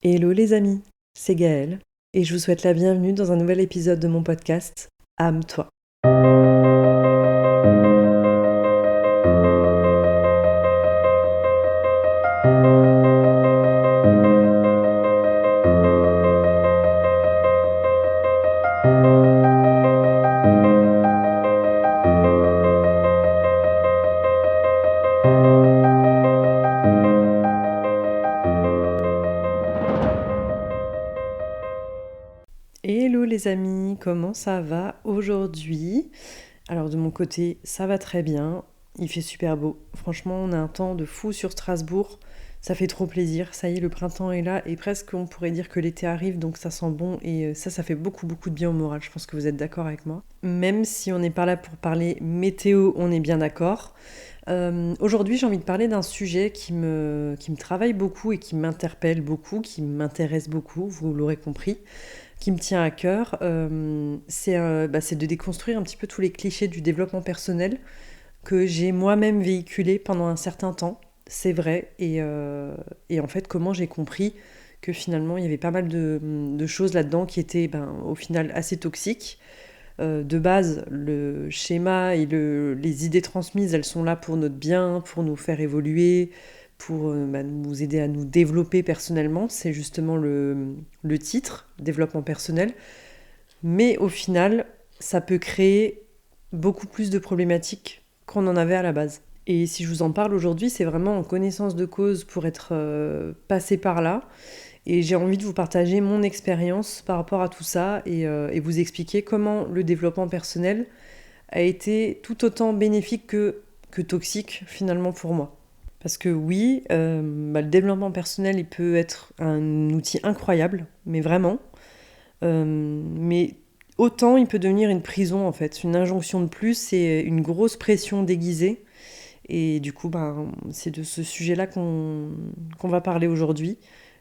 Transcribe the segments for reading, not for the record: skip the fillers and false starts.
Hello les amis, c'est Gaëlle et je vous souhaite la bienvenue dans un nouvel épisode de mon podcast Âme-toi. Hello les amis, comment ça va aujourd'hui? Alors de mon côté, ça va très bien, il fait super beau. Franchement, on a un temps de fou sur Strasbourg, ça fait trop plaisir. Ça y est, le printemps est là et presque on pourrait dire que l'été arrive, donc ça sent bon et ça fait beaucoup de bien au moral. Je pense que vous êtes d'accord avec moi. Même si on n'est pas là pour parler météo, on est bien d'accord. Aujourd'hui, j'ai envie de parler d'un sujet qui me travaille beaucoup et qui m'interpelle beaucoup, qui m'intéresse beaucoup, vous l'aurez compris, qui me tient à cœur. C'est de déconstruire un petit peu tous les clichés du développement personnel que j'ai moi-même véhiculé pendant un certain temps. C'est vrai. Et en fait, comment j'ai compris que finalement, il y avait pas mal de choses là-dedans qui étaient au final assez toxiques. De base, le schéma et les idées transmises, elles sont là pour notre bien, pour nous faire évoluer, pour nous aider à nous développer personnellement. C'est justement le titre, développement personnel. Mais au final, ça peut créer beaucoup plus de problématiques qu'on en avait à la base. Et si je vous en parle aujourd'hui, c'est vraiment en connaissance de cause pour être passé par là. Et j'ai envie de vous partager mon expérience par rapport à tout ça et vous expliquer comment le développement personnel a été tout autant bénéfique que toxique finalement pour moi. Parce que oui, le développement personnel, il peut être un outil incroyable, mais vraiment. Mais autant il peut devenir une prison en fait, une injonction de plus et une grosse pression déguisée. Et du coup, c'est de ce sujet-là qu'on va parler aujourd'hui.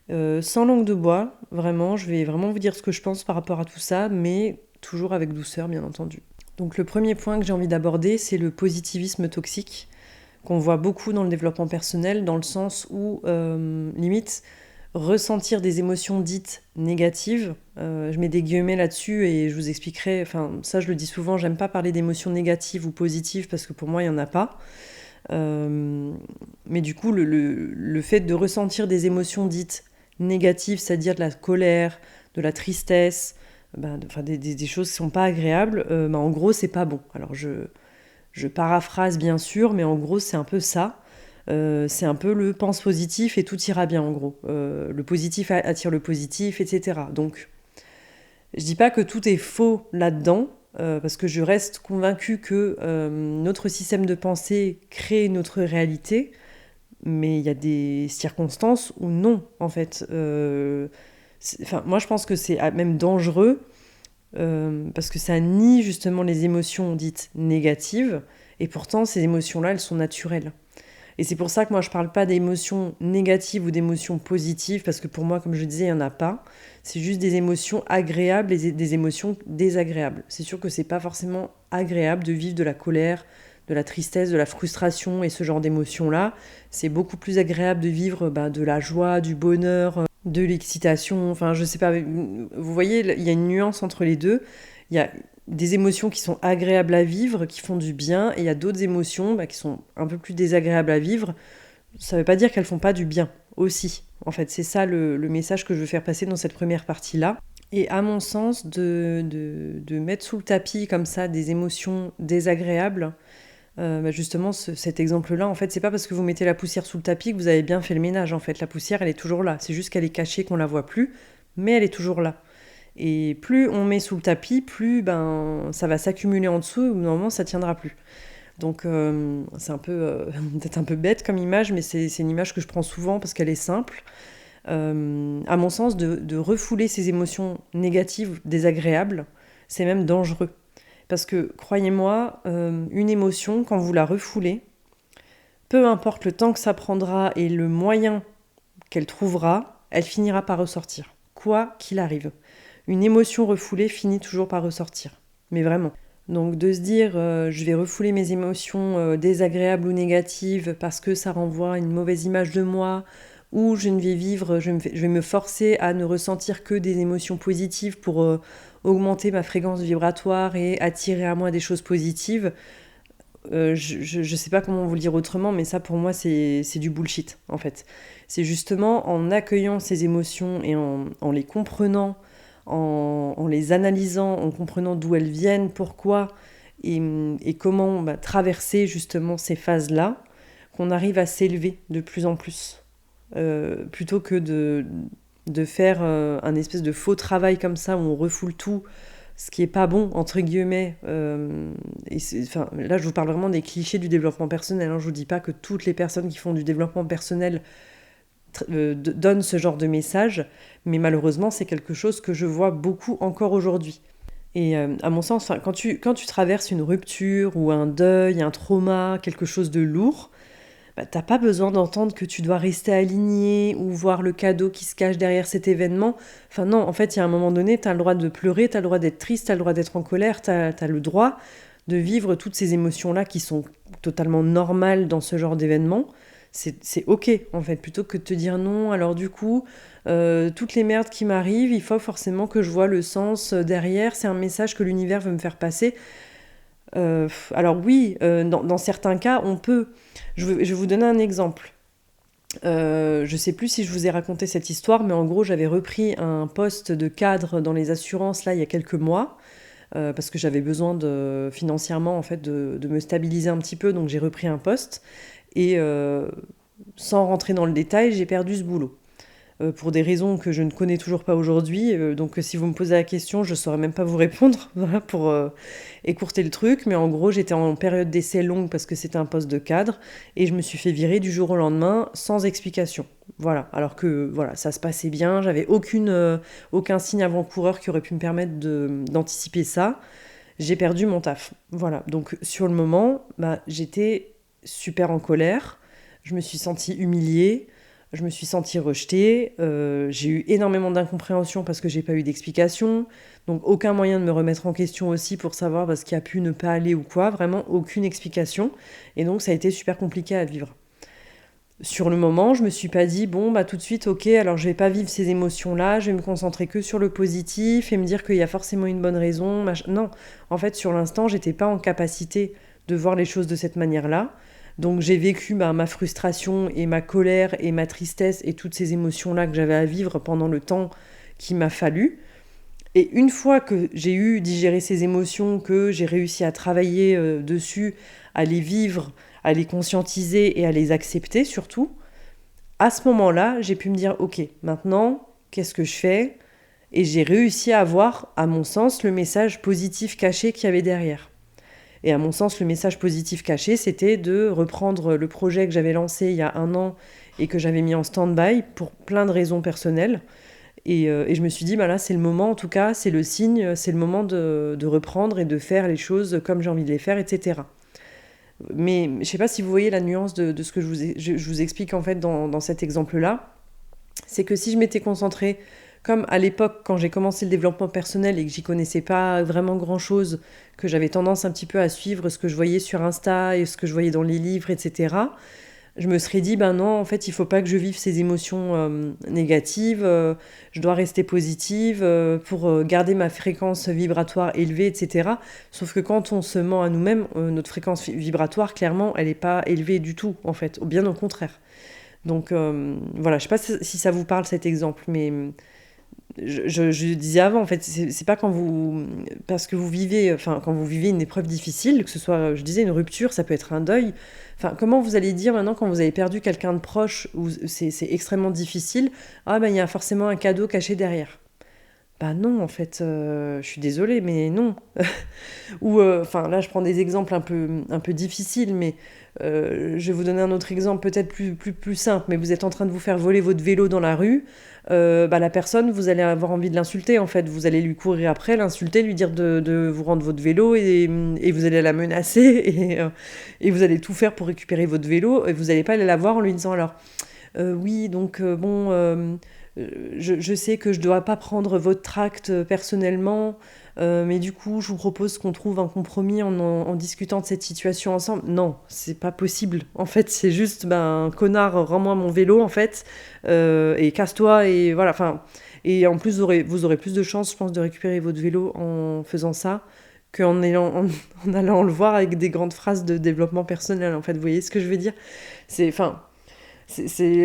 Sans langue de bois, vraiment, je vais vraiment vous dire ce que je pense par rapport à tout ça, mais toujours avec douceur, bien entendu. Donc le premier point que j'ai envie d'aborder, c'est le positivisme toxique, qu'on voit beaucoup dans le développement personnel, dans le sens où, limite, ressentir des émotions dites négatives, je mets des guillemets là-dessus et je vous expliquerai, enfin ça je le dis souvent, j'aime pas parler d'émotions négatives ou positives parce que pour moi il n'y en a pas. Mais du coup, le fait de ressentir des émotions dites négatives, c'est-à-dire de la colère, de la tristesse, des choses qui sont pas agréables, en gros, c'est pas bon. Alors, je paraphrase bien sûr, mais en gros, c'est un peu ça. C'est un peu le pense positif et tout ira bien, en gros. Le positif attire le positif, etc. Donc, je dis pas que tout est faux là-dedans, parce que je reste convaincue que notre système de pensée crée notre réalité, mais il y a des circonstances où non, en fait. Moi, je pense que c'est même dangereux, parce que ça nie justement les émotions dites négatives, et pourtant, ces émotions-là, elles sont naturelles. Et c'est pour ça que moi, je parle pas d'émotions négatives ou d'émotions positives, parce que pour moi, comme je disais, il n'y en a pas. C'est juste des émotions agréables et des émotions désagréables. C'est sûr que c'est pas forcément agréable de vivre de la colère, de la tristesse, de la frustration et ce genre d'émotions-là. C'est beaucoup plus agréable de vivre de la joie, du bonheur, de l'excitation. Enfin, je sais pas. Vous voyez, il y a une nuance entre les deux. Il y a des émotions qui sont agréables à vivre, qui font du bien, et il y a d'autres émotions qui sont un peu plus désagréables à vivre. Ça ne veut pas dire qu'elles font pas du bien aussi. En fait, c'est ça le message que je veux faire passer dans cette première partie-là. Et à mon sens, de mettre sous le tapis comme ça des émotions désagréables, justement, cet exemple-là, en fait, c'est pas parce que vous mettez la poussière sous le tapis que vous avez bien fait le ménage. En fait, la poussière, elle est toujours là. C'est juste qu'elle est cachée, qu'on la voit plus, mais elle est toujours là. Et plus on met sous le tapis, plus ça va s'accumuler en dessous, et au bout d'un moment, ça tiendra plus. Donc c'est un peu peut-être un peu bête comme image, mais c'est une image que je prends souvent parce qu'elle est simple. À mon sens, de refouler ces émotions négatives, désagréables, c'est même dangereux. Parce que, croyez-moi, une émotion, quand vous la refoulez, peu importe le temps que ça prendra et le moyen qu'elle trouvera, elle finira par ressortir, quoi qu'il arrive. Une émotion refoulée finit toujours par ressortir. Mais vraiment. Donc de se dire je vais refouler mes émotions désagréables ou négatives parce que ça renvoie à une mauvaise image de moi ou je vais me forcer à ne ressentir que des émotions positives pour augmenter ma fréquence vibratoire et attirer à moi des choses positives. Je sais pas comment vous le dire autrement, mais ça pour moi c'est du bullshit en fait. C'est justement en accueillant ces émotions et en les comprenant, en les analysant, en comprenant d'où elles viennent, pourquoi et comment traverser justement ces phases-là, qu'on arrive à s'élever de plus en plus. Plutôt que de faire un espèce de faux travail comme ça où on refoule tout, ce qui est pas bon, entre guillemets. Enfin, là, je vous parle vraiment des clichés du développement personnel. Hein. Je vous dis pas que toutes les personnes qui font du développement personnel donnent ce genre de message, mais malheureusement, c'est quelque chose que je vois beaucoup encore aujourd'hui. Et à mon sens, quand tu traverses une rupture ou un deuil, un trauma, quelque chose de lourd, t'as pas besoin d'entendre que tu dois rester aligné ou voir le cadeau qui se cache derrière cet événement. Enfin non, en fait, il y a un moment donné, t'as le droit de pleurer, t'as le droit d'être triste, t'as le droit d'être en colère, t'as le droit de vivre toutes ces émotions-là qui sont totalement normales dans ce genre d'événement. C'est ok, en fait, plutôt que de te dire non, alors du coup, toutes les merdes qui m'arrivent, il faut forcément que je vois le sens derrière, c'est un message que l'univers veut me faire passer. Alors oui, dans certains cas, on peut. Je vais vous donner un exemple. Je sais plus si je vous ai raconté cette histoire, mais en gros, j'avais repris un poste de cadre dans les assurances là il y a quelques mois, parce que j'avais besoin financièrement en fait de me stabiliser un petit peu, donc j'ai repris un poste et sans rentrer dans le détail, j'ai perdu ce boulot. Pour des raisons que je ne connais toujours pas aujourd'hui. Donc si vous me posez la question, je ne saurais même pas vous répondre, voilà, pour écourter le truc. Mais en gros, j'étais en période d'essai longue parce que c'était un poste de cadre et je me suis fait virer du jour au lendemain sans explication. Voilà, alors que voilà, ça se passait bien, j'avais aucun signe avant-coureur qui aurait pu me permettre d'anticiper ça. J'ai perdu mon taf. Voilà, donc sur le moment, j'étais super en colère, je me suis sentie humiliée. Je me suis sentie rejetée, j'ai eu énormément d'incompréhension parce que j'ai pas eu d'explication, donc aucun moyen de me remettre en question aussi pour savoir ce qui a pu ne pas aller ou quoi, vraiment aucune explication, et donc ça a été super compliqué à vivre. Sur le moment, je me suis pas dit, bon, tout de suite, ok, alors je vais pas vivre ces émotions-là, je vais me concentrer que sur le positif et me dire qu'il y a forcément une bonne raison. Non, en fait, sur l'instant, j'étais pas en capacité de voir les choses de cette manière-là. Donc j'ai vécu ma frustration et ma colère et ma tristesse et toutes ces émotions-là que j'avais à vivre pendant le temps qu'il m'a fallu. Et une fois que j'ai eu digéré ces émotions, que j'ai réussi à travailler dessus, à les vivre, à les conscientiser et à les accepter surtout, à ce moment-là, j'ai pu me dire, ok, maintenant, qu'est-ce que je fais ? Et j'ai réussi à voir, à mon sens, le message positif caché qu'il y avait derrière. Et à mon sens, le message positif caché, c'était de reprendre le projet que j'avais lancé il y a 1 an et que j'avais mis en stand-by pour plein de raisons personnelles. Et je me suis dit, là, c'est le moment, en tout cas, c'est le signe, c'est le moment de reprendre et de faire les choses comme j'ai envie de les faire, etc. Mais je ne sais pas si vous voyez la nuance de ce que je vous explique en fait dans cet exemple-là. C'est que si je m'étais concentrée, comme à l'époque quand j'ai commencé le développement personnel et que j'y connaissais pas vraiment grand-chose, que j'avais tendance un petit peu à suivre ce que je voyais sur Insta et ce que je voyais dans les livres, etc., je me serais dit, non, en fait, il faut pas que je vive ces émotions négatives, je dois rester positive pour garder ma fréquence vibratoire élevée, etc. Sauf que quand on se ment à nous-mêmes, notre fréquence vibratoire, clairement, elle n'est pas élevée du tout, en fait, ou bien au contraire. Donc voilà, je sais pas si ça vous parle cet exemple, mais je disais avant, en fait, c'est pas parce que vous vivez, quand vous vivez une épreuve difficile, que ce soit, je disais, une rupture, ça peut être un deuil. Enfin, comment vous allez dire maintenant quand vous avez perdu quelqu'un de proche où c'est extrêmement difficile, il y a forcément un cadeau caché derrière. Non, en fait, je suis désolée, mais non. Ou, là, je prends des exemples un peu difficiles, mais je vais vous donner un autre exemple peut-être plus simple. Mais vous êtes en train de vous faire voler votre vélo dans la rue, la personne, vous allez avoir envie de l'insulter, en fait. Vous allez lui courir après, l'insulter, lui dire de vous rendre votre vélo, et vous allez la menacer, et vous allez tout faire pour récupérer votre vélo, et vous n'allez pas aller la voir en lui disant alors... oui, donc je sais que je dois pas prendre votre tract personnellement, mais du coup, je vous propose qu'on trouve un compromis en discutant de cette situation ensemble. Non, c'est pas possible. En fait, c'est juste, connard, rends-moi mon vélo, en fait, et casse-toi, et voilà. Enfin, et en plus, vous aurez plus de chances, je pense, de récupérer votre vélo en faisant ça en allant le voir avec des grandes phrases de développement personnel. En fait, vous voyez ce que je veux dire? Enfin,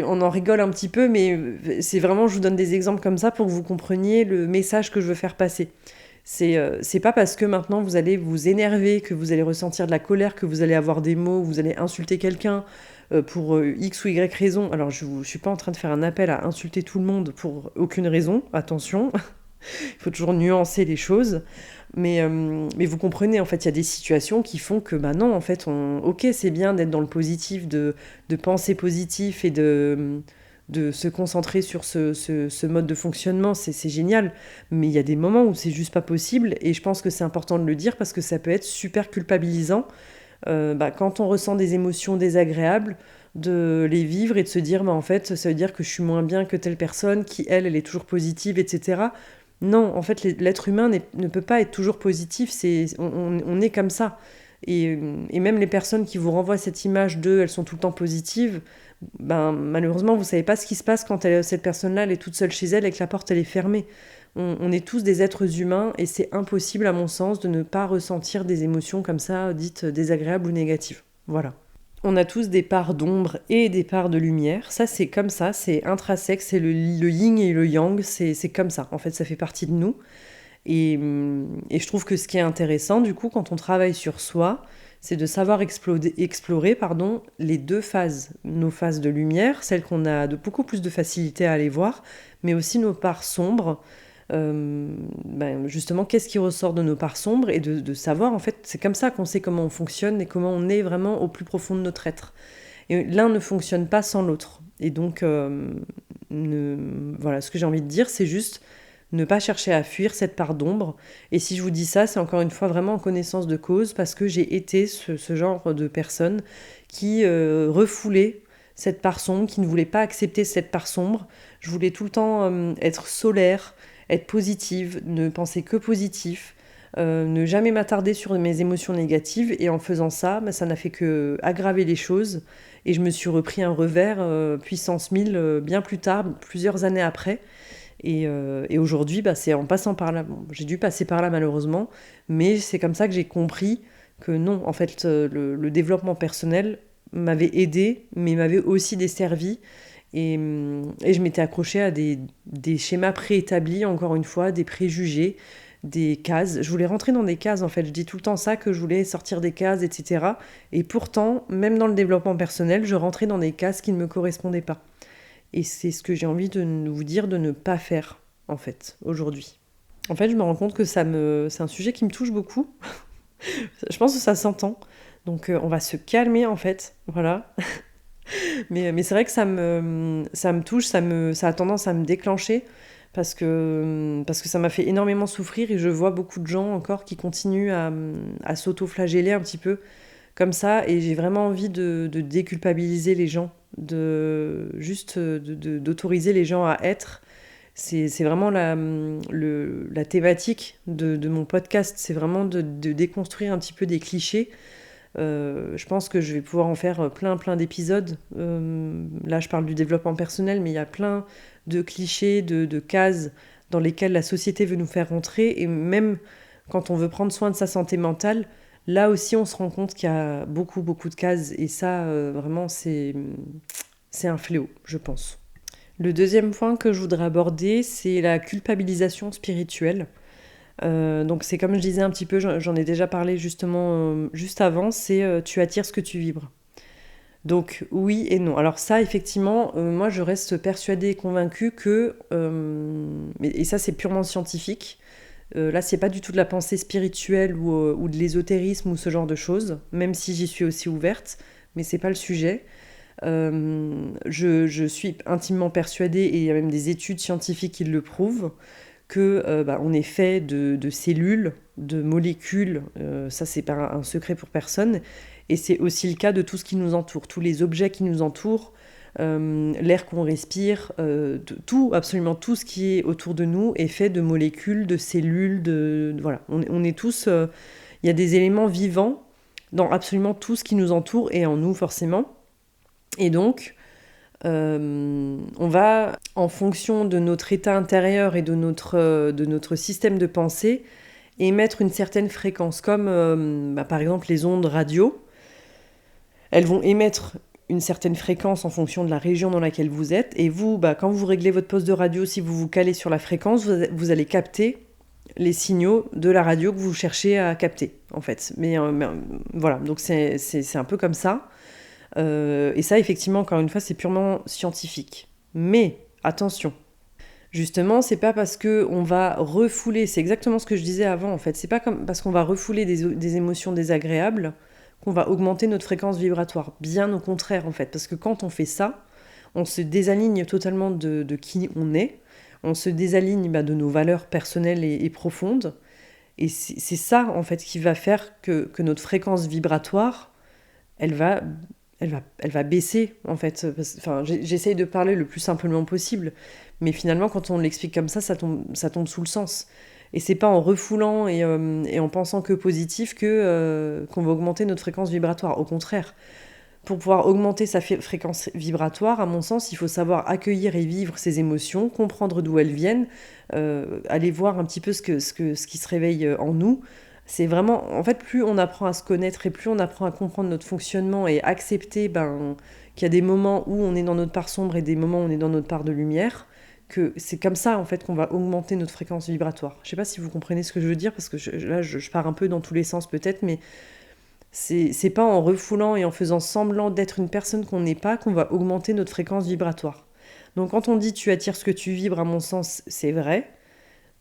on en rigole un petit peu, mais c'est vraiment, je vous donne des exemples comme ça pour que vous compreniez le message que je veux faire passer. C'est pas parce que maintenant vous allez vous énerver, que vous allez ressentir de la colère, que vous allez avoir des mots, vous allez insulter quelqu'un pour X ou Y raison. Alors je suis pas en train de faire un appel à insulter tout le monde pour aucune raison, attention. Il faut toujours nuancer les choses. Mais vous comprenez, en fait, il y a des situations qui font que, non, en fait, ok, c'est bien d'être dans le positif, de penser positif et de se concentrer sur ce mode de fonctionnement, c'est génial. Mais il y a des moments où c'est juste pas possible, et je pense que c'est important de le dire parce que ça peut être super culpabilisant quand on ressent des émotions désagréables, de les vivre et de se dire, en fait, ça veut dire que je suis moins bien que telle personne qui, elle est toujours positive, etc. Non, en fait, l'être humain ne peut pas être toujours positif, on est comme ça. Et même les personnes qui vous renvoient cette image d'eux, elles sont tout le temps positives, malheureusement, vous savez pas ce qui se passe quand cette personne-là, elle est toute seule chez elle et que la porte, elle est fermée. On est tous des êtres humains et c'est impossible, à mon sens, de ne pas ressentir des émotions comme ça, dites désagréables ou négatives. Voilà. On a tous des parts d'ombre et des parts de lumière. Ça, c'est comme ça, c'est intrinsèque, c'est le yin et le yang, c'est comme ça. En fait, ça fait partie de nous. Et je trouve que ce qui est intéressant, du coup, quand on travaille sur soi, c'est de savoir explorer les deux phases. Nos phases de lumière, celles qu'on a beaucoup plus de facilité à aller voir, mais aussi nos parts sombres. Justement, qu'est-ce qui ressort de nos parts sombres, et de savoir, en fait, c'est comme ça qu'on sait comment on fonctionne et comment on est vraiment au plus profond de notre être. Et l'un ne fonctionne pas sans l'autre. Et donc, voilà, ce que j'ai envie de dire, c'est juste ne pas chercher à fuir cette part d'ombre. Et si je vous dis ça, c'est encore une fois vraiment en connaissance de cause, parce que j'ai été ce genre de personne qui refoulait cette part sombre, qui ne voulait pas accepter cette part sombre. Je voulais tout le temps être solaire, être positive, ne penser que positif, ne jamais m'attarder sur mes émotions négatives. Et en faisant ça, ça n'a fait que aggraver les choses. Et je me suis repris un revers puissance 1000 bien plus tard, plusieurs années après. Et aujourd'hui, c'est en passant par là. Bon, j'ai dû passer par là malheureusement, mais c'est comme ça que j'ai compris que non, en fait, le développement personnel m'avait aidé, mais m'avait aussi desservi. Et je m'étais accrochée à des schémas préétablis, encore une fois, des préjugés, des cases. Je voulais rentrer dans des cases, en fait. Je dis tout le temps ça, que je voulais sortir des cases, etc. Et pourtant, même dans le développement personnel, je rentrais dans des cases qui ne me correspondaient pas. Et c'est ce que j'ai envie de vous dire de ne pas faire, en fait, aujourd'hui. En fait, je me rends compte que c'est un sujet qui me touche beaucoup. Je pense que ça s'entend. Donc, on va se calmer, en fait. Voilà. Mais c'est vrai que ça me touche, ça a tendance à me déclencher parce que ça m'a fait énormément souffrir, et je vois beaucoup de gens encore qui continuent à s'auto-flageller un petit peu comme ça, et j'ai vraiment envie de déculpabiliser les gens, d'autoriser les gens à être. C'est vraiment la thématique de mon podcast, c'est vraiment de déconstruire un petit peu des clichés. Je pense que je vais pouvoir en faire plein d'épisodes. Là, je parle du développement personnel, mais il y a plein de clichés, de cases dans lesquelles la société veut nous faire rentrer. Et même quand on veut prendre soin de sa santé mentale, là aussi, on se rend compte qu'il y a beaucoup de cases. Et ça, vraiment, c'est un fléau, je pense. Le deuxième point que je voudrais aborder, c'est la culpabilisation spirituelle. Donc c'est comme je disais un petit peu, j'en ai déjà parlé justement juste avant, c'est tu attires ce que tu vibres. Donc oui et non. Alors ça, effectivement, moi je reste persuadée et convaincue que, et ça c'est purement scientifique, là c'est pas du tout de la pensée spirituelle ou de l'ésotérisme ou ce genre de choses, même si j'y suis aussi ouverte, mais c'est pas le sujet. Je suis intimement persuadée, et il y a même des études scientifiques qui le prouvent, que on est fait de cellules, de molécules, ça c'est pas un secret pour personne, et c'est aussi le cas de tout ce qui nous entoure, tous les objets qui nous entourent, l'air qu'on respire, tout, absolument tout ce qui est autour de nous est fait de molécules, de cellules, voilà. On est tous... Il y a des éléments vivants dans absolument tout ce qui nous entoure et en nous forcément. Et donc, on va, en fonction de notre état intérieur et de notre système de pensée, émettre une certaine fréquence, comme par exemple les ondes radio. Elles vont émettre une certaine fréquence en fonction de la région dans laquelle vous êtes. Et vous, quand vous réglez votre poste de radio, si vous vous calez sur la fréquence, vous allez capter les signaux de la radio que vous cherchez à capter, en fait. Mais voilà, donc c'est un peu comme ça. Et ça, effectivement, encore une fois, c'est purement scientifique. Mais, attention, justement, c'est pas parce qu'on va refouler, c'est exactement ce que je disais avant, en fait, c'est pas comme parce qu'on va refouler des émotions désagréables qu'on va augmenter notre fréquence vibratoire. Bien au contraire, en fait, parce que quand on fait ça, on se désaligne totalement de qui on est, on se désaligne de nos valeurs personnelles et profondes, et c'est ça, en fait, qui va faire que notre fréquence vibratoire, elle va baisser, en fait. Enfin, j'essaye de parler le plus simplement possible, mais finalement, quand on l'explique comme ça tombe sous le sens. Et c'est pas en refoulant et en pensant que positif qu'on va augmenter notre fréquence vibratoire. Au contraire, pour pouvoir augmenter sa fréquence vibratoire, à mon sens, il faut savoir accueillir et vivre ses émotions, comprendre d'où elles viennent, aller voir un petit peu ce qui se réveille en nous. C'est vraiment, en fait, plus on apprend à se connaître et plus on apprend à comprendre notre fonctionnement et accepter qu'il y a des moments où on est dans notre part sombre et des moments où on est dans notre part de lumière, que c'est comme ça, en fait, qu'on va augmenter notre fréquence vibratoire. Je sais pas si vous comprenez ce que je veux dire, parce que je pars un peu dans tous les sens peut-être, mais c'est pas en refoulant et en faisant semblant d'être une personne qu'on n'est pas qu'on va augmenter notre fréquence vibratoire. Donc quand on dit tu attires ce que tu vibres, à mon sens, c'est vrai,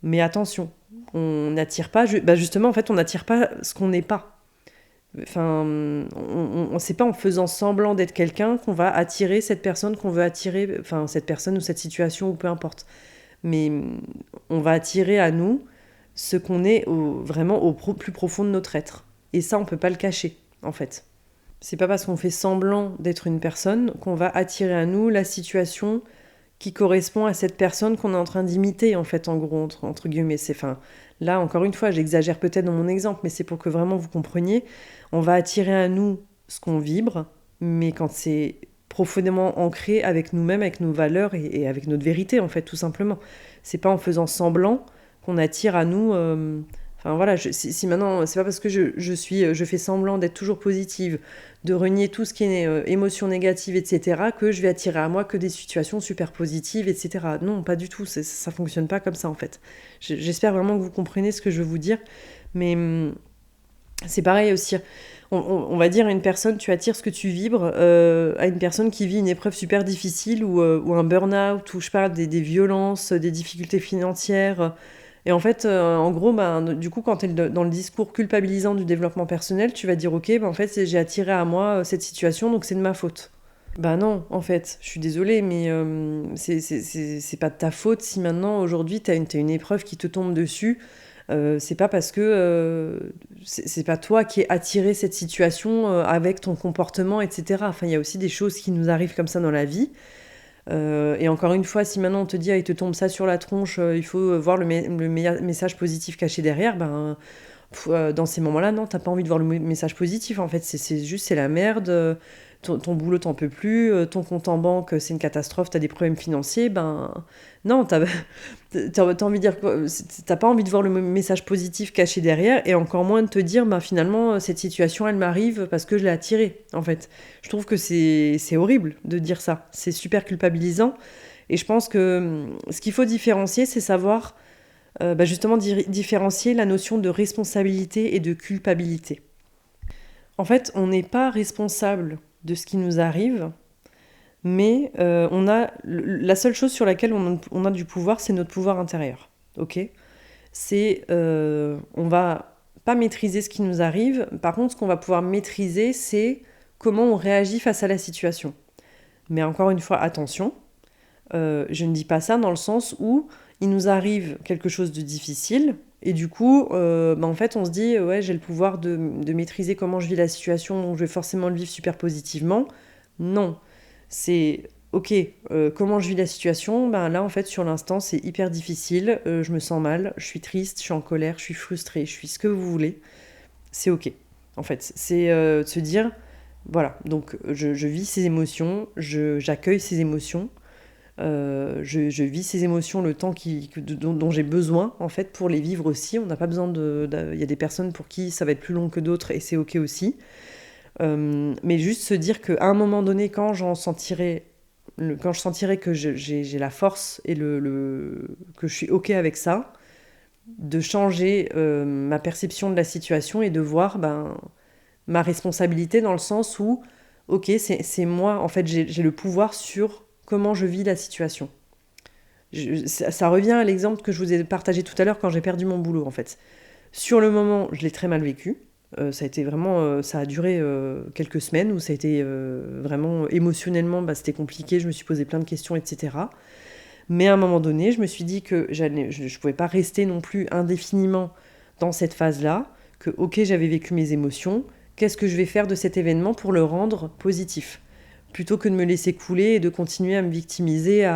mais attention, on n'attire pas, justement, en fait, on n'attire pas ce qu'on n'est pas. Enfin, on sait pas en faisant semblant d'être quelqu'un qu'on va attirer cette personne qu'on veut attirer, enfin cette personne ou cette situation ou peu importe. Mais on va attirer à nous ce qu'on est vraiment au plus profond de notre être. Et ça, on peut pas le cacher, en fait. C'est pas parce qu'on fait semblant d'être une personne qu'on va attirer à nous la situation qui correspond à cette personne qu'on est en train d'imiter, en fait, en gros, entre guillemets. Là, encore une fois, j'exagère peut-être dans mon exemple, mais c'est pour que vraiment vous compreniez. On va attirer à nous ce qu'on vibre, mais quand c'est profondément ancré avec nous-mêmes, avec nos valeurs et avec notre vérité, en fait, tout simplement. C'est pas en faisant semblant qu'on attire à nous... Enfin voilà, si maintenant, c'est pas parce que je fais semblant d'être toujours positive, de renier tout ce qui est émotion négative, etc., que je vais attirer à moi que des situations super positives, etc. Non, pas du tout, ça fonctionne pas comme ça en fait. J'espère vraiment que vous comprenez ce que je veux vous dire, mais c'est pareil aussi. On va dire à une personne, tu attires ce que tu vibres, à une personne qui vit une épreuve super difficile ou un burn-out, ou je parle des violences, des difficultés financières. Et en fait, en gros, du coup, quand tu es dans le discours culpabilisant du développement personnel, tu vas dire, ok, en fait, j'ai attiré à moi cette situation, donc c'est de ma faute. Non, en fait, je suis désolée, mais c'est pas de ta faute si maintenant, aujourd'hui, t'as une épreuve qui te tombe dessus. C'est pas parce que c'est pas toi qui es attiré cette situation avec ton comportement, etc. Enfin, il y a aussi des choses qui nous arrivent comme ça dans la vie. Et encore une fois, si maintenant on te dit il te tombe ça sur la tronche, il faut voir le message positif caché derrière, dans ces moments-là, non, t'as pas envie de voir le message positif, en fait, c'est la merde, ton boulot t'en peut plus, ton compte en banque c'est une catastrophe, t'as des problèmes financiers, non, t'as envie de dire quoi, t'as pas envie de voir le message positif caché derrière, et encore moins de te dire finalement cette situation elle m'arrive parce que je l'ai attirée, en fait. Je trouve que c'est horrible de dire ça, c'est super culpabilisant, et je pense que ce qu'il faut différencier, c'est savoir justement différencier la notion de responsabilité et de culpabilité. En fait, on n'est pas responsable de ce qui nous arrive, mais la seule chose sur laquelle on a du pouvoir, c'est notre pouvoir intérieur. Ok ? On va pas maîtriser ce qui nous arrive. Par contre, ce qu'on va pouvoir maîtriser, c'est comment on réagit face à la situation. Mais encore une fois, attention, je ne dis pas ça dans le sens où il nous arrive quelque chose de difficile, et du coup, en fait, on se dit, ouais, j'ai le pouvoir de maîtriser comment je vis la situation, donc je vais forcément le vivre super positivement. Non, c'est ok, comment je vis la situation? Ben là, en fait, sur l'instant, c'est hyper difficile, je me sens mal, je suis triste, je suis en colère, je suis frustrée, je suis ce que vous voulez. C'est ok. En fait, c'est de se dire, voilà, donc je vis ces émotions, j'accueille ces émotions, je vis ces émotions le temps dont j'ai besoin, en fait, pour les vivre aussi. On n'a pas besoin il y a des personnes pour qui ça va être plus long que d'autres, et c'est ok aussi. Mais juste se dire qu'à un moment donné, quand je sentirai que j'ai la force et que je suis ok avec ça, de changer ma perception de la situation et de voir ma responsabilité dans le sens où, ok, c'est moi, en fait, j'ai le pouvoir sur comment je vis la situation. Ça revient à l'exemple que je vous ai partagé tout à l'heure quand j'ai perdu mon boulot, en fait. Sur le moment, je l'ai très mal vécu. Ça a été vraiment, ça a duré quelques semaines où ça a été vraiment émotionnellement, c'était compliqué. Je me suis posé plein de questions, etc. Mais à un moment donné, je me suis dit que je ne pouvais pas rester non plus indéfiniment dans cette phase-là. Que ok, j'avais vécu mes émotions. Qu'est-ce que je vais faire de cet événement pour le rendre positif, plutôt que de me laisser couler et de continuer à me victimiser.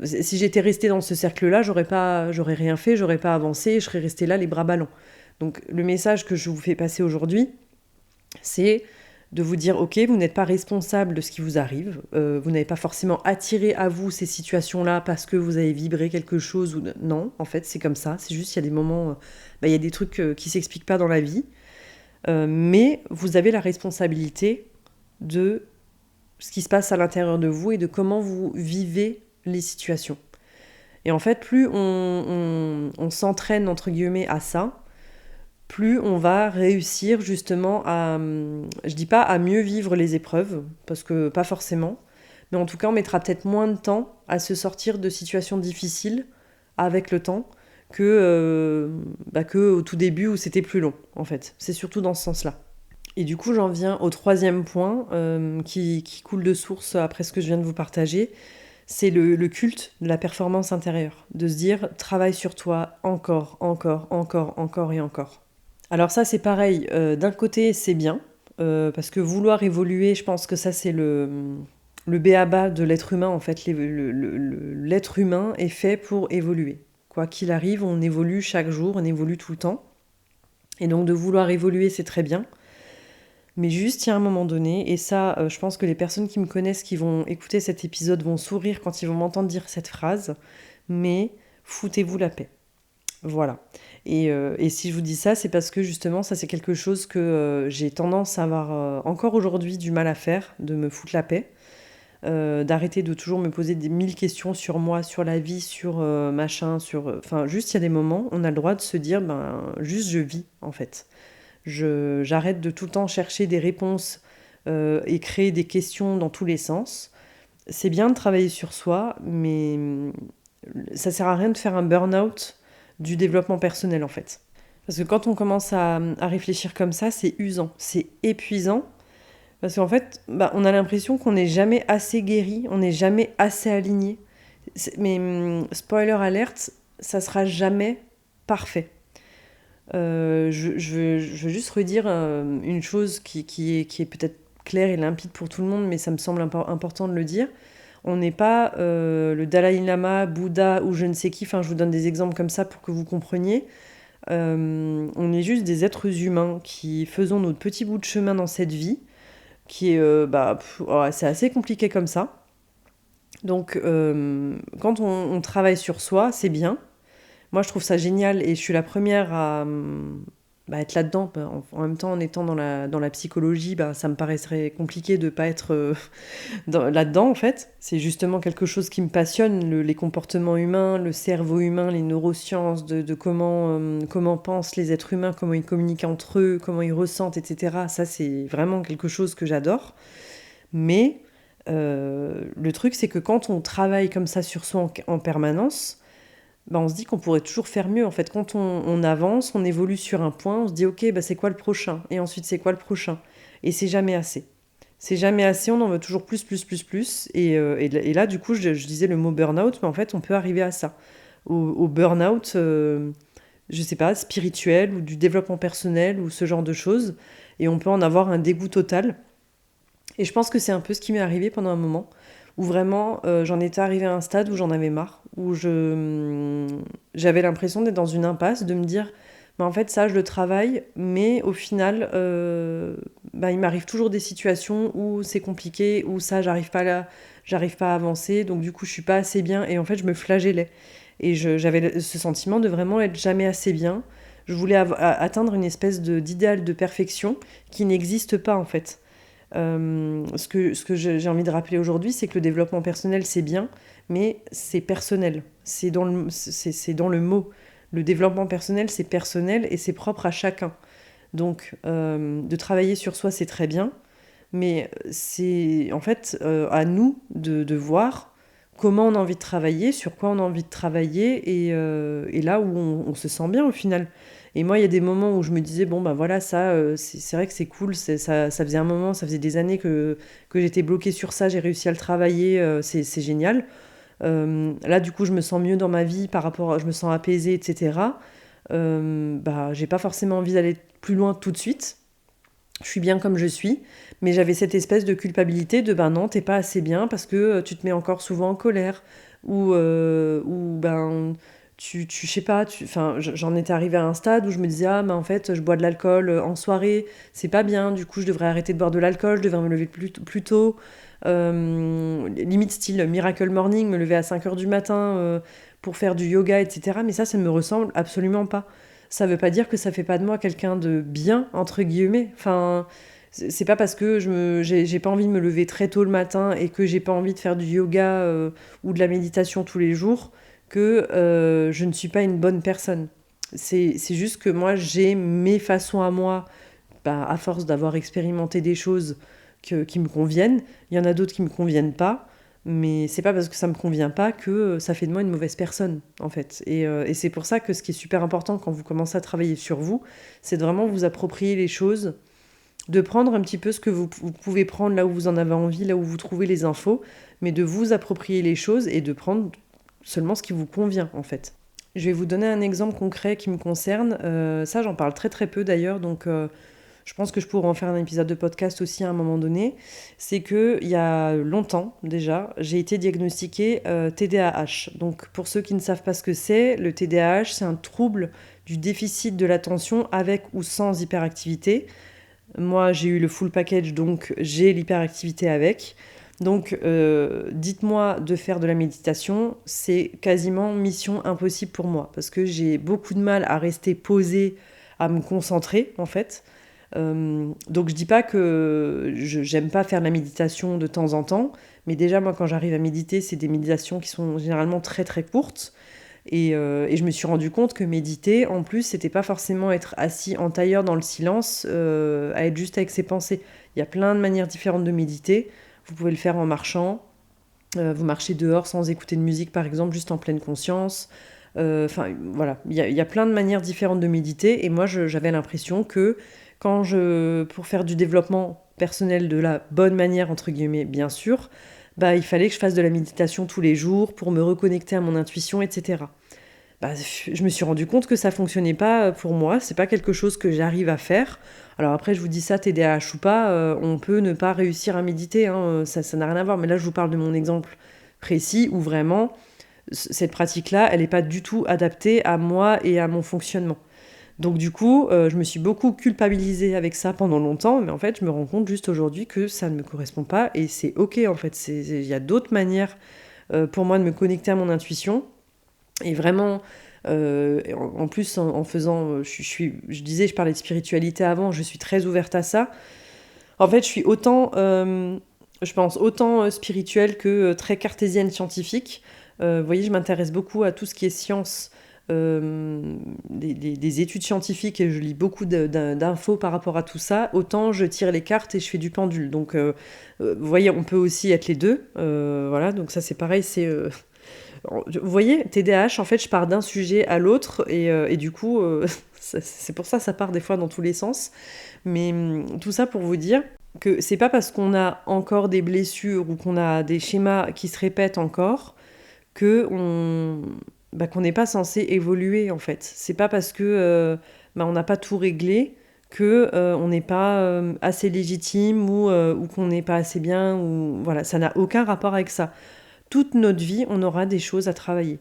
Si j'étais restée dans ce cercle-là, j'aurais rien fait, j'aurais pas avancé, je serais restée là les bras ballants. Donc le message que je vous fais passer aujourd'hui, c'est de vous dire, ok, vous n'êtes pas responsable de ce qui vous arrive, vous n'avez pas forcément attiré à vous ces situations-là parce que vous avez vibré quelque chose ou non, en fait c'est comme ça, c'est juste il y a des moments, il y a des trucs qui s'expliquent pas dans la vie, mais vous avez la responsabilité de ce qui se passe à l'intérieur de vous et de comment vous vivez les situations. Et en fait, plus on s'entraîne, entre guillemets, à ça, plus on va réussir justement je dis pas à mieux vivre les épreuves, parce que pas forcément, mais en tout cas, on mettra peut-être moins de temps à se sortir de situations difficiles avec le temps que au tout début où c'était plus long, en fait. C'est surtout dans ce sens-là. Et du coup, j'en viens au troisième point qui coule de source après ce que je viens de vous partager. C'est le culte de la performance intérieure. De se dire, travaille sur toi encore, encore, encore, encore et encore. Alors ça, c'est pareil. D'un côté, c'est bien, parce que vouloir évoluer, je pense que ça, c'est le b.a.-ba de l'être humain. En fait, l'être humain est fait pour évoluer. Quoi qu'il arrive, on évolue chaque jour, on évolue tout le temps. Et donc, de vouloir évoluer, c'est très bien. Mais juste, il y a un moment donné, et ça, je pense que les personnes qui me connaissent, qui vont écouter cet épisode, vont sourire quand ils vont m'entendre dire cette phrase, mais foutez-vous la paix. Voilà. Et si je vous dis ça, c'est parce que justement, ça c'est quelque chose que j'ai tendance à avoir encore aujourd'hui du mal à faire, de me foutre la paix, d'arrêter de toujours me poser des 1000 questions sur moi, sur la vie, sur machin, Enfin, juste, il y a des moments, on a le droit de se dire, juste je vis, en fait. J'arrête de tout le temps chercher des réponses et créer des questions dans tous les sens. C'est bien de travailler sur soi, mais ça sert à rien de faire un burn-out du développement personnel, en fait. Parce que quand on commence à réfléchir comme ça, c'est usant, c'est épuisant. Parce qu'en fait, on a l'impression qu'on n'est jamais assez guéri, on n'est jamais assez aligné. Mais spoiler alerte, ça sera jamais parfait. Je veux juste redire une chose qui est peut-être claire et limpide pour tout le monde, mais ça me semble important de le dire. On n'est pas le Dalai Lama, Bouddha ou je ne sais qui, enfin je vous donne des exemples comme ça pour que vous compreniez. On est juste des êtres humains qui faisons notre petit bout de chemin dans cette vie, qui est, c'est assez compliqué comme ça. Donc quand on travaille sur soi, c'est bien. Moi, je trouve ça génial et je suis la première à être là-dedans. En même temps, en étant dans la psychologie, ça me paraîtrait compliqué de ne pas être là-dedans, en fait. C'est justement quelque chose qui me passionne, les comportements humains, le cerveau humain, les neurosciences, de comment pensent les êtres humains, comment ils communiquent entre eux, comment ils ressentent, etc. Ça, c'est vraiment quelque chose que j'adore. Mais le truc, c'est que quand on travaille comme ça sur soi en permanence, on se dit qu'on pourrait toujours faire mieux. En fait, quand on avance, on évolue sur un point, on se dit ok, c'est quoi le prochain? Et ensuite, c'est quoi le prochain? Et c'est jamais assez. C'est jamais assez, on en veut toujours plus, plus, plus, plus. Et là, du coup, je disais le mot burn-out, mais en fait, on peut arriver à ça. Au burn-out, je sais pas, spirituel ou du développement personnel ou ce genre de choses. Et on peut en avoir un dégoût total. Et je pense que c'est un peu ce qui m'est arrivé pendant un moment, où vraiment j'en étais arrivée à un stade où j'en avais marre, j'avais l'impression d'être dans une impasse, de me dire, bah, en fait ça je le travaille, mais au final bah, il m'arrive toujours des situations où c'est compliqué, où ça j'arrive pas à avancer, donc du coup je suis pas assez bien, et en fait je me flagellais. Et j'avais ce sentiment de vraiment être jamais assez bien. Je voulais atteindre une espèce d'idéal de perfection qui n'existe pas en fait. Ce que j'ai envie de rappeler aujourd'hui, c'est que le développement personnel, c'est bien, mais c'est personnel. C'est dans le mot. Le développement personnel, c'est personnel et c'est propre à chacun. Donc, de travailler sur soi, c'est très bien, mais c'est en fait à nous de voir comment on a envie de travailler, sur quoi on a envie de travailler, et là où on se sent bien au final. Et moi, il y a des moments où je me disais, bon, ben voilà, ça, c'est vrai que c'est cool, ça faisait un moment, ça faisait des années que j'étais bloquée sur ça, j'ai réussi à le travailler, c'est génial. Là, du coup, je me sens mieux dans ma vie je me sens apaisée, etc. Bah, j'ai pas forcément envie d'aller plus loin tout de suite. Je suis bien comme je suis, mais j'avais cette espèce de culpabilité de ben non, t'es pas assez bien parce que tu te mets encore souvent en colère, ou ben je sais pas, enfin j'en étais arrivée à un stade où je me disais ah mais en fait je bois de l'alcool en soirée, c'est pas bien, du coup je devrais arrêter de boire de l'alcool, je devrais me lever plus tôt, limite style Miracle Morning, me lever à 5 heures du matin pour faire du yoga, etc. Mais ça me ressemble absolument pas. Ça veut pas dire que ça fait pas de moi quelqu'un de bien, entre guillemets. Enfin, c'est pas parce que j'ai pas envie de me lever très tôt le matin et que j'ai pas envie de faire du yoga ou de la méditation tous les jours que je ne suis pas une bonne personne. C'est juste que moi, j'ai mes façons à moi, bah, à force d'avoir expérimenté des choses qui me conviennent. Il y en a d'autres qui me conviennent pas. Mais c'est pas parce que ça me convient pas que ça fait de moi une mauvaise personne, en fait. Et c'est pour ça que ce qui est super important quand vous commencez à travailler sur vous, c'est de vraiment vous approprier les choses, de prendre un petit peu ce que vous pouvez prendre là où vous en avez envie, là où vous trouvez les infos, mais de vous approprier les choses et de prendre seulement ce qui vous convient, en fait. Je vais vous donner un exemple concret qui me concerne. Ça, j'en parle très très peu d'ailleurs, donc je pense que je pourrais en faire un épisode de podcast aussi à un moment donné. C'est que il y a longtemps déjà, j'ai été diagnostiquée TDAH. Donc pour ceux qui ne savent pas ce que c'est, le TDAH, c'est un trouble du déficit de l'attention avec ou sans hyperactivité. Moi, j'ai eu le full package, donc j'ai l'hyperactivité avec. Donc, dites-moi de faire de la méditation, c'est quasiment mission impossible pour moi, parce que j'ai beaucoup de mal à rester posée, à me concentrer, en fait. Donc, je dis pas que j'aime pas faire de la méditation de temps en temps, mais déjà, moi, quand j'arrive à méditer, c'est des méditations qui sont généralement très très courtes. Et je me suis rendu compte que méditer, en plus, c'était pas forcément être assis en tailleur dans le silence, à être juste avec ses pensées. Il y a plein de manières différentes de méditer. Vous pouvez le faire en marchant. Vous marchez dehors sans écouter de musique, par exemple, juste en pleine conscience. Enfin, voilà. Il y a plein de manières différentes de méditer. Et moi, j'avais l'impression que pour faire du développement personnel de la bonne manière, entre guillemets, bien sûr, bah, il fallait que je fasse de la méditation tous les jours pour me reconnecter à mon intuition, etc. Bah, je me suis rendu compte que ça fonctionnait pas pour moi, c'est pas quelque chose que j'arrive à faire. Alors après, je vous dis ça, TDAH ou pas, on peut ne pas réussir à méditer, hein, ça n'a rien à voir. Mais là, je vous parle de mon exemple précis où vraiment, cette pratique-là, elle n'est pas du tout adaptée à moi et à mon fonctionnement. Donc du coup, je me suis beaucoup culpabilisée avec ça pendant longtemps, mais en fait, je me rends compte juste aujourd'hui que ça ne me correspond pas et c'est ok en fait. Il y a d'autres manières pour moi de me connecter à mon intuition. Et vraiment, en plus, en faisant, je disais, je parlais de spiritualité avant, je suis très ouverte à ça. En fait, je suis autant, je pense, autant spirituelle que très cartésienne scientifique. Vous voyez, je m'intéresse beaucoup à tout ce qui est science, des études scientifiques, et je lis beaucoup d'infos par rapport à tout ça. Autant je tire les cartes et je fais du pendule. Donc, vous voyez, on peut aussi être les deux. Voilà, donc ça c'est pareil, vous voyez, TDAH, en fait, je pars d'un sujet à l'autre et du coup, c'est pour ça part des fois dans tous les sens. Mais tout ça pour vous dire que c'est pas parce qu'on a encore des blessures ou qu'on a des schémas qui se répètent encore qu'on n'est pas censé évoluer, en fait. C'est pas parce que on n'a pas tout réglé que on n'est pas assez légitime ou qu'on n'est pas assez bien. Ou voilà, ça n'a aucun rapport avec ça. Toute notre vie, on aura des choses à travailler.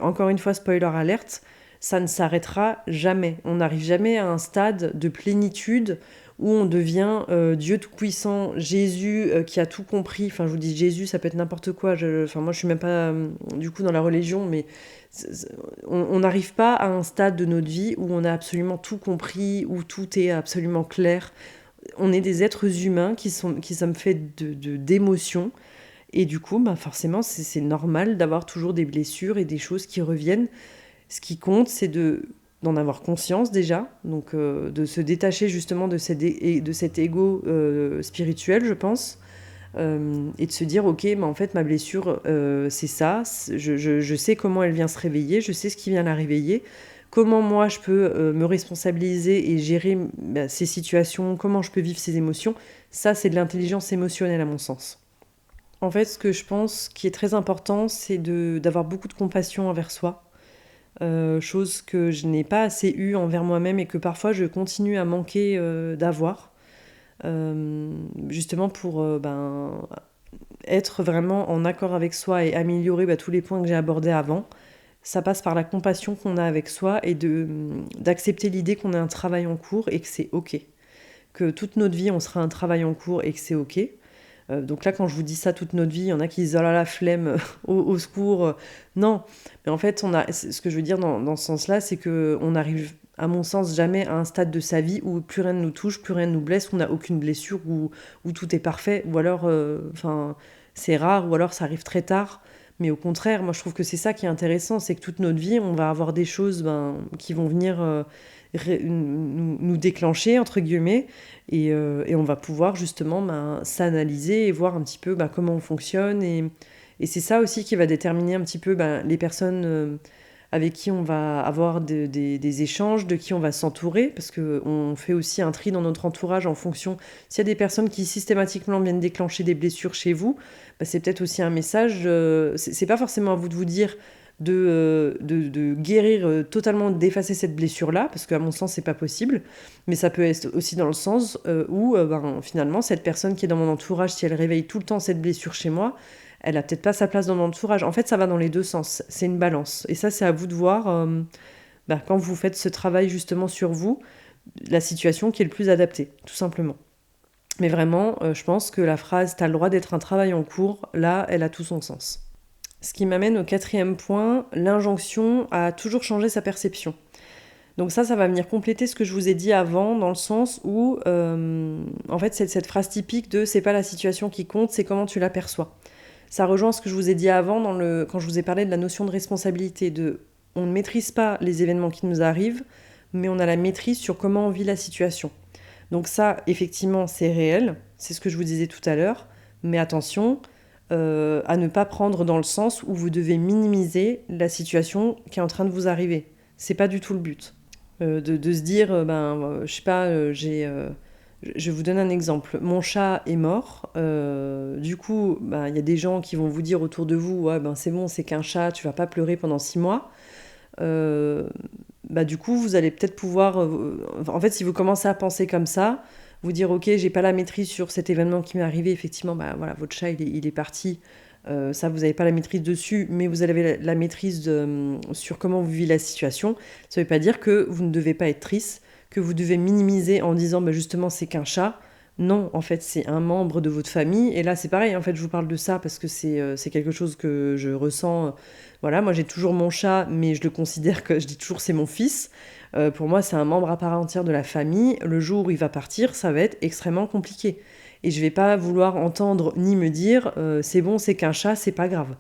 Encore une fois, spoiler alerte, ça ne s'arrêtera jamais. On n'arrive jamais à un stade de plénitude où on devient Dieu tout-puissant, Jésus qui a tout compris. Enfin, je vous dis Jésus, ça peut être n'importe quoi. Enfin, moi, je suis même pas du coup dans la religion, mais on n'arrive pas à un stade de notre vie où on a absolument tout compris, où tout est absolument clair. On est des êtres humains qui sommes faits d'émotions. Et du coup, bah forcément, c'est normal d'avoir toujours des blessures et des choses qui reviennent. Ce qui compte, c'est d'en avoir conscience déjà, donc de se détacher justement de cet ego spirituel, je pense, et de se dire, ok, bah en fait, ma blessure, c'est ça, je sais comment elle vient se réveiller, je sais ce qui vient la réveiller, comment moi je peux me responsabiliser et gérer ces situations, comment je peux vivre ces émotions. Ça, c'est de l'intelligence émotionnelle à mon sens. En fait, ce que je pense qui est très important, c'est d'avoir beaucoup de compassion envers soi, chose que je n'ai pas assez eue envers moi-même et que parfois je continue à manquer d'avoir, justement pour être vraiment en accord avec soi et améliorer tous les points que j'ai abordés avant. Ça passe par la compassion qu'on a avec soi et d'accepter l'idée qu'on a un travail en cours et que c'est ok. Que toute notre vie, on sera un travail en cours et que c'est ok. Donc là, quand je vous dis ça toute notre vie, il y en a qui disent « Oh là là, flemme, au secours ». Non, mais en fait, ce que je veux dire dans ce sens-là, c'est qu'on n'arrive, à mon sens, jamais à un stade de sa vie où plus rien ne nous touche, plus rien ne nous blesse, où on n'a aucune blessure, où tout est parfait, ou alors c'est rare, ou alors ça arrive très tard. Mais au contraire, moi je trouve que c'est ça qui est intéressant, c'est que toute notre vie, on va avoir des choses qui vont venir nous déclencher, entre guillemets, et on va pouvoir justement s'analyser et voir un petit peu comment on fonctionne. Et c'est ça aussi qui va déterminer un petit peu les personnes avec qui on va avoir des échanges, de qui on va s'entourer, parce qu'on fait aussi un tri dans notre entourage en fonction. S'il y a des personnes qui systématiquement viennent déclencher des blessures chez vous, c'est peut-être aussi un message. C'est pas forcément à vous de vous dire de guérir totalement, d'effacer cette blessure-là, parce qu'à mon sens, c'est pas possible. Mais ça peut être aussi dans le sens où finalement, cette personne qui est dans mon entourage, si elle réveille tout le temps cette blessure chez moi, elle a peut-être pas sa place dans mon entourage. En fait, ça va dans les deux sens. C'est une balance. Et ça, c'est à vous de voir, quand vous faites ce travail justement sur vous, la situation qui est le plus adaptée, tout simplement. Mais vraiment, je pense que la phrase « t'as le droit d'être un travail en cours », là, elle a tout son sens. Ce qui m'amène au 4e point, l'injonction à toujours changer sa perception. Donc ça va venir compléter ce que je vous ai dit avant, dans le sens où, en fait, c'est cette phrase typique de « c'est pas la situation qui compte, c'est comment tu l'aperçois ». Ça rejoint ce que je vous ai dit avant quand je vous ai parlé de la notion de responsabilité, on ne maîtrise pas les événements qui nous arrivent, mais on a la maîtrise sur comment on vit la situation. Donc ça, effectivement, c'est réel, c'est ce que je vous disais tout à l'heure, mais attention à ne pas prendre dans le sens où vous devez minimiser la situation qui est en train de vous arriver. C'est pas du tout le but. De se dire, je sais pas, je vous donne un exemple. Mon chat est mort. Du coup, y a des gens qui vont vous dire autour de vous, ouais, c'est bon, c'est qu'un chat, tu vas pas pleurer pendant 6 mois. Du coup, vous allez peut-être pouvoir... en fait, si vous commencez à penser comme ça, vous dire, ok, j'ai pas la maîtrise sur cet événement qui m'est arrivé, effectivement, voilà, votre chat, il est parti. Ça, vous n'avez pas la maîtrise dessus, mais vous avez la maîtrise sur comment vous vivez la situation. Ça ne veut pas dire que vous ne devez pas être triste, que vous devez minimiser en disant justement c'est qu'un chat. Non, en fait, c'est un membre de votre famille. Et là, c'est pareil, en fait, je vous parle de ça parce que c'est quelque chose que je ressens. Voilà, moi, j'ai toujours mon chat, mais je le considère je dis toujours c'est mon fils. Pour moi, c'est un membre à part entière de la famille. Le jour où il va partir, ça va être extrêmement compliqué. Et je vais pas vouloir entendre ni me dire c'est bon, c'est qu'un chat, c'est pas grave.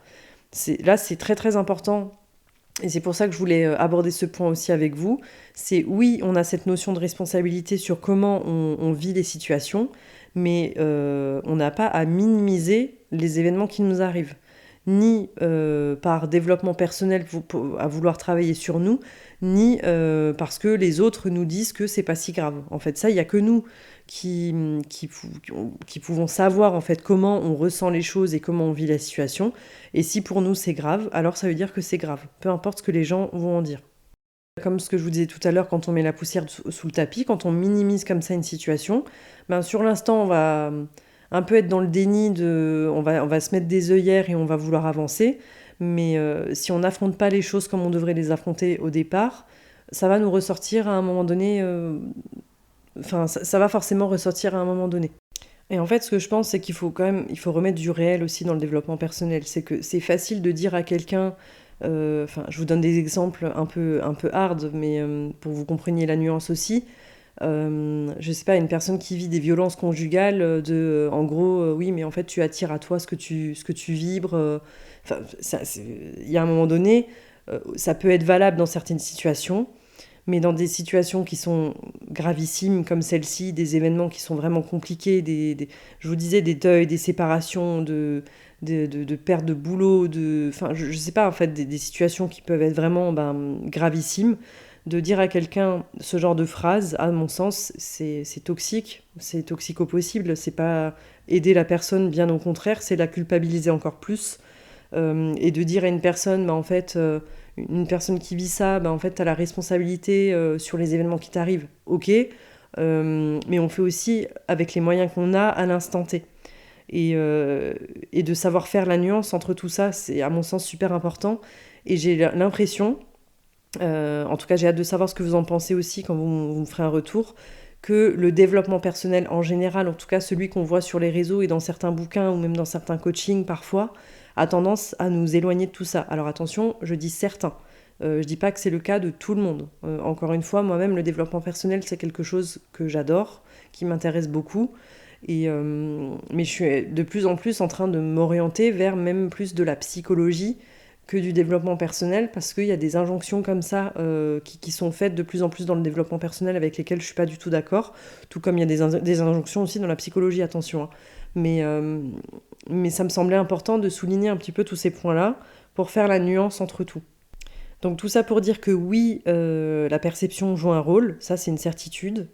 Là, c'est très très important. Et c'est pour ça que je voulais aborder ce point aussi avec vous. C'est oui, on a cette notion de responsabilité sur comment on vit les situations, mais on n'a pas à minimiser les événements qui nous arrivent. Ni par développement personnel à vouloir travailler sur nous, ni parce que les autres nous disent que c'est pas si grave. En fait, ça, il n'y a que nous qui pouvons savoir en fait comment on ressent les choses et comment on vit la situation. Et si pour nous c'est grave, alors ça veut dire que c'est grave, peu importe ce que les gens vont en dire. Comme ce que je vous disais tout à l'heure, quand on met la poussière sous le tapis, quand on minimise comme ça une situation, sur l'instant, on va un peu être dans le déni, on va se mettre des œillères et on va vouloir avancer. Mais si on n'affronte pas les choses comme on devrait les affronter au départ, ça va nous ressortir à un moment donné. Ça va forcément ressortir à un moment donné. Et en fait, ce que je pense, c'est qu'il faut remettre du réel aussi dans le développement personnel. C'est que c'est facile de dire à quelqu'un, je vous donne des exemples un peu hard, mais pour que vous compreniez la nuance aussi. Je sais pas, une personne qui vit des violences conjugales, en gros, oui, mais en fait, tu attires à toi ce que tu vibres. Il y a un moment donné, ça peut être valable dans certaines situations, mais dans des situations qui sont gravissimes comme celle-ci, des événements qui sont vraiment compliqués, je vous disais, des deuils, des séparations, de perte de boulot, je sais pas, en fait, des situations qui peuvent être vraiment gravissimes, de dire à quelqu'un ce genre de phrase, à mon sens, c'est toxique, c'est toxique au possible, c'est pas aider la personne, bien au contraire, c'est la culpabiliser encore plus, et de dire à une personne, en fait... une personne qui vit ça, en fait, t'as la responsabilité sur les événements qui t'arrivent. Ok, mais on fait aussi avec les moyens qu'on a à l'instant T. Et de savoir faire la nuance entre tout ça, c'est à mon sens super important. Et j'ai l'impression, en tout cas j'ai hâte de savoir ce que vous en pensez aussi quand vous me ferez un retour, que le développement personnel en général, en tout cas celui qu'on voit sur les réseaux et dans certains bouquins ou même dans certains coachings parfois, a tendance à nous éloigner de tout ça. Alors attention, je dis certains. Je dis pas que c'est le cas de tout le monde. Encore une fois, moi-même, le développement personnel, c'est quelque chose que j'adore, qui m'intéresse beaucoup. Mais je suis de plus en plus en train de m'orienter vers même plus de la psychologie que du développement personnel, parce qu'il y a des injonctions comme ça qui sont faites de plus en plus dans le développement personnel avec lesquelles je suis pas du tout d'accord, tout comme il y a des injonctions aussi dans la psychologie, attention. Mais ça me semblait important de souligner un petit peu tous ces points-là pour faire la nuance entre tout. Donc tout ça pour dire que oui, la perception joue un rôle, ça c'est une certitude,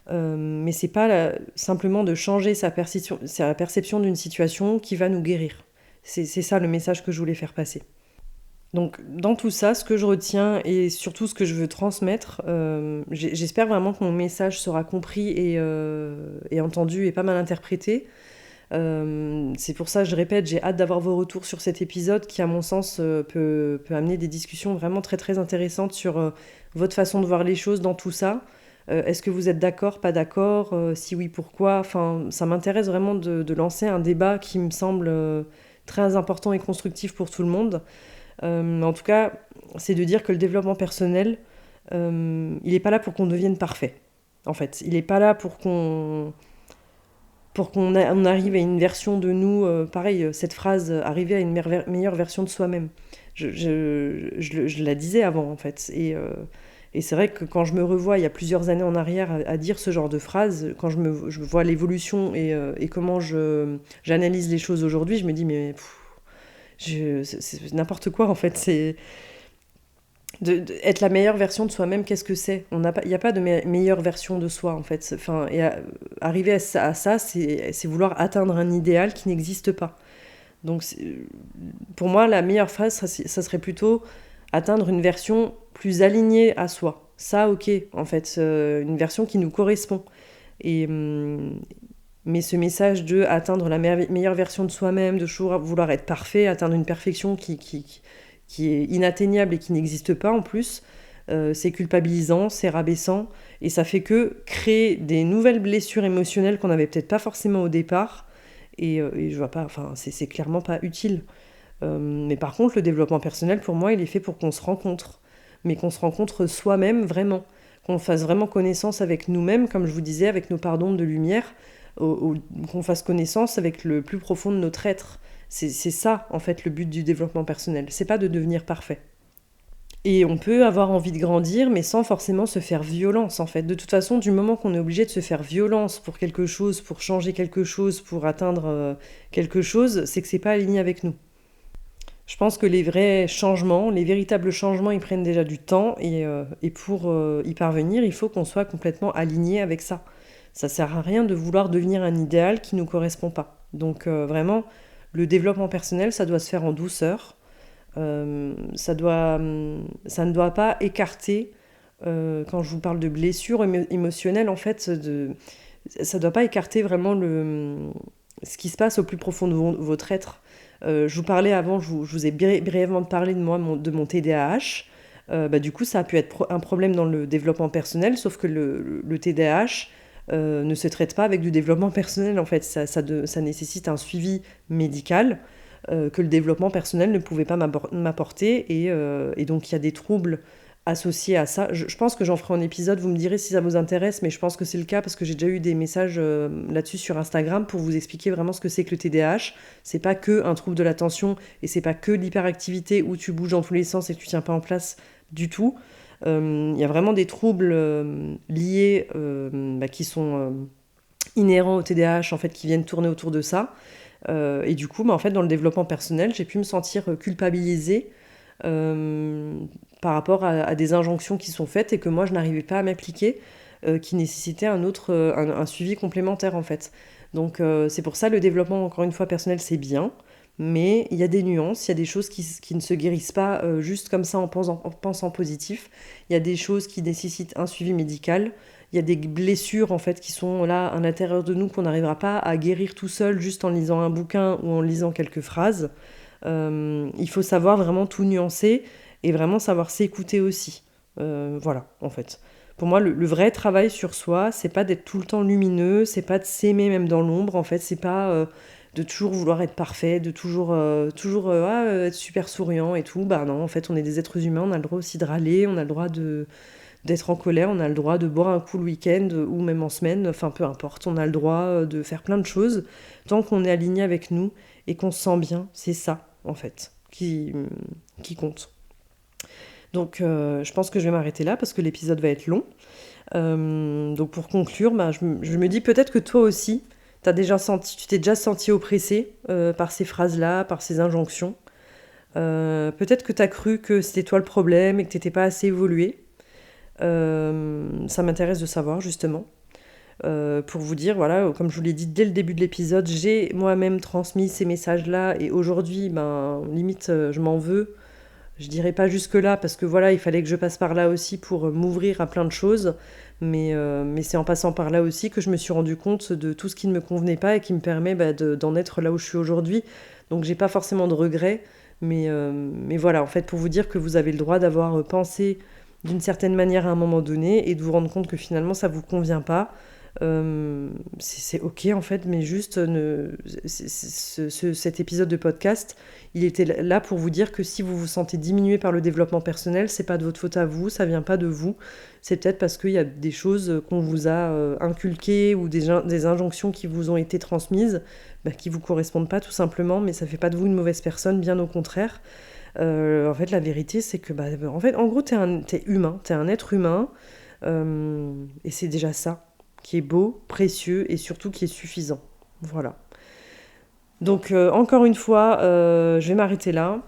mais c'est pas simplement de changer sa perception d'une situation qui va nous guérir. C'est ça le message que je voulais faire passer. Donc dans tout ça, ce que je retiens et surtout ce que je veux transmettre, j'espère vraiment que mon message sera compris et entendu et pas mal interprété. C'est pour ça, je répète, j'ai hâte d'avoir vos retours sur cet épisode qui, à mon sens, peut amener des discussions vraiment très très intéressantes sur votre façon de voir les choses dans tout ça. Est-ce que vous êtes d'accord, pas d'accord? Si oui, pourquoi? Enfin, ça m'intéresse vraiment de lancer un débat qui me semble très important et constructif pour tout le monde. En tout cas, c'est de dire que le développement personnel, il n'est pas là pour qu'on devienne parfait. En fait, il n'est pas là pour qu'on arrive à une version de nous, pareil, cette phrase, arriver à une meilleure version de soi-même. Je la disais avant, en fait. Et c'est vrai que quand je me revois, il y a plusieurs années en arrière, à dire ce genre de phrase, quand je vois l'évolution et comment j'analyse les choses aujourd'hui, je me dis, mais c'est n'importe quoi, en fait. C'est... être la meilleure version de soi-même, qu'est-ce que c'est? Il n'y a pas de meilleure version de soi, en fait. Arriver à ça, c'est vouloir atteindre un idéal qui n'existe pas. Donc, pour moi, la meilleure phrase, ça serait plutôt atteindre une version plus alignée à soi. Ça, ok, en fait, une version qui nous correspond. Mais ce message de atteindre la meilleure version de soi-même, de toujours vouloir être parfait, atteindre une perfection qui est inatteignable et qui n'existe pas en plus, c'est culpabilisant, c'est rabaissant, et ça fait que créer des nouvelles blessures émotionnelles qu'on n'avait peut-être pas forcément au départ, et je vois pas, c'est clairement pas utile. Mais par contre, le développement personnel, pour moi, il est fait pour qu'on se rencontre, mais qu'on se rencontre soi-même vraiment, qu'on fasse vraiment connaissance avec nous-mêmes, comme je vous disais, avec nos parts d'onde de lumière, qu'on fasse connaissance avec le plus profond de notre être. C'est ça, en fait, le but du développement personnel. C'est pas de devenir parfait. Et on peut avoir envie de grandir, mais sans forcément se faire violence, en fait. De toute façon, du moment qu'on est obligé de se faire violence pour quelque chose, pour changer quelque chose, pour atteindre quelque chose, c'est que c'est pas aligné avec nous. Je pense que les vrais changements, les véritables changements, ils prennent déjà du temps, et pour y parvenir, il faut qu'on soit complètement aligné avec ça. Ça sert à rien de vouloir devenir un idéal qui nous correspond pas. Donc vraiment... le développement personnel, ça doit se faire en douceur. Ça ne doit pas écarter quand je vous parle de blessures émotionnelles, en fait, ça ne doit pas écarter vraiment ce qui se passe au plus profond de votre être. Je vous parlais avant, je vous ai brièvement parlé de moi, de mon TDAH. Du coup, ça a pu être un problème dans le développement personnel, sauf que le TDAH ne se traite pas avec du développement personnel, en fait. Ça nécessite un suivi médical que le développement personnel ne pouvait pas m'apporter. Et donc, il y a des troubles associés à ça. Je pense que j'en ferai un épisode, vous me direz si ça vous intéresse, mais je pense que c'est le cas parce que j'ai déjà eu des messages là-dessus sur Instagram pour vous expliquer vraiment ce que c'est que le TDAH. C'est pas que un trouble de l'attention et c'est pas que l'hyperactivité où tu bouges dans tous les sens et que tu tiens pas en place du tout. Il y a vraiment des troubles liés qui sont inhérents au TDAH, en fait, qui viennent tourner autour de ça. Et du coup, en fait, dans le développement personnel, j'ai pu me sentir culpabilisée par rapport à des injonctions qui sont faites et que moi, je n'arrivais pas à m'appliquer, qui nécessitaient un suivi complémentaire, en fait. Donc, c'est pour ça, le développement, encore une fois, personnel, c'est bien. Mais il y a des nuances, il y a des choses qui ne se guérissent pas juste comme ça en pensant positif. Il y a des choses qui nécessitent un suivi médical. Il y a des blessures en fait qui sont là à l'intérieur de nous qu'on n'arrivera pas à guérir tout seul juste en lisant un bouquin ou en lisant quelques phrases. Il faut savoir vraiment tout nuancer et vraiment savoir s'écouter aussi. Voilà, en fait. Pour moi, le vrai travail sur soi, c'est pas d'être tout le temps lumineux, c'est pas de s'aimer même dans l'ombre, en fait, c'est pas de toujours vouloir être parfait, de toujours être super souriant et tout. Bah non, en fait, on est des êtres humains, on a le droit aussi de râler, on a le droit d'être en colère, on a le droit de boire un coup le week-end ou même en semaine, enfin peu importe, on a le droit de faire plein de choses tant qu'on est aligné avec nous et qu'on se sent bien, c'est ça en fait qui compte. Donc je pense que je vais m'arrêter là parce que l'épisode va être long. Donc pour conclure, je me dis peut-être que toi aussi, tu t'es déjà senti oppressé par ces phrases-là, par ces injonctions. Peut-être que tu as cru que c'était toi le problème et que tu n'étais pas assez évolué. Ça m'intéresse de savoir justement. Pour vous dire, voilà, comme je vous l'ai dit dès le début de l'épisode, j'ai moi-même transmis ces messages-là et aujourd'hui, limite, je m'en veux. Je dirais pas jusque-là parce que voilà, il fallait que je passe par là aussi pour m'ouvrir à plein de choses. Mais c'est en passant par là aussi que je me suis rendu compte de tout ce qui ne me convenait pas et qui me permet d'en être là où je suis aujourd'hui. Donc j'ai pas forcément de regrets. Mais voilà, en fait, pour vous dire que vous avez le droit d'avoir pensé d'une certaine manière à un moment donné et de vous rendre compte que finalement ça vous convient pas. C'est ok en fait, mais juste cet épisode de podcast, il était là pour vous dire que si vous vous sentez diminué par le développement personnel, c'est pas de votre faute à vous, ça vient pas de vous, c'est peut-être parce qu'il y a des choses qu'on vous a inculquées ou des injonctions qui vous ont été transmises, qui vous correspondent pas tout simplement, mais ça fait pas de vous une mauvaise personne, bien au contraire. En fait, la vérité, c'est que, en fait, en gros, t'es humain, t'es un être humain, et c'est déjà ça qui est beau, précieux et surtout qui est suffisant. Voilà. Donc encore une fois, je vais m'arrêter là.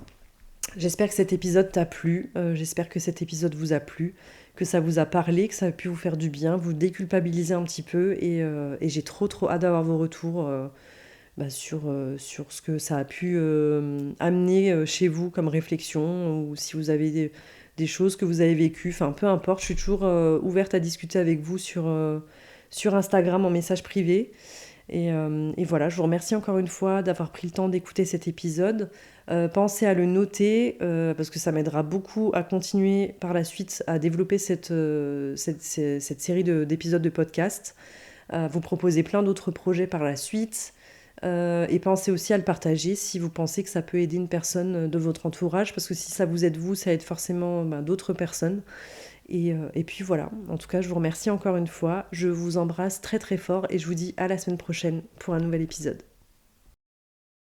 J'espère que cet épisode t'a plu, j'espère que cet épisode vous a plu, que ça vous a parlé, que ça a pu vous faire du bien, vous déculpabiliser un petit peu et j'ai trop hâte d'avoir vos retours sur ce que ça a pu amener chez vous comme réflexion ou si vous avez des choses que vous avez vécues, enfin peu importe, je suis toujours ouverte à discuter avec vous sur Instagram en message privé. Et voilà, je vous remercie encore une fois d'avoir pris le temps d'écouter cet épisode. Pensez à le noter parce que ça m'aidera beaucoup à continuer par la suite à développer cette série d'épisodes de podcast, à vous proposer plein d'autres projets par la suite. Et pensez aussi à le partager si vous pensez que ça peut aider une personne de votre entourage, parce que si ça vous aide vous, ça aide forcément d'autres personnes. Et puis voilà, en tout cas je vous remercie encore une fois, je vous embrasse très très fort et je vous dis à la semaine prochaine pour un nouvel épisode.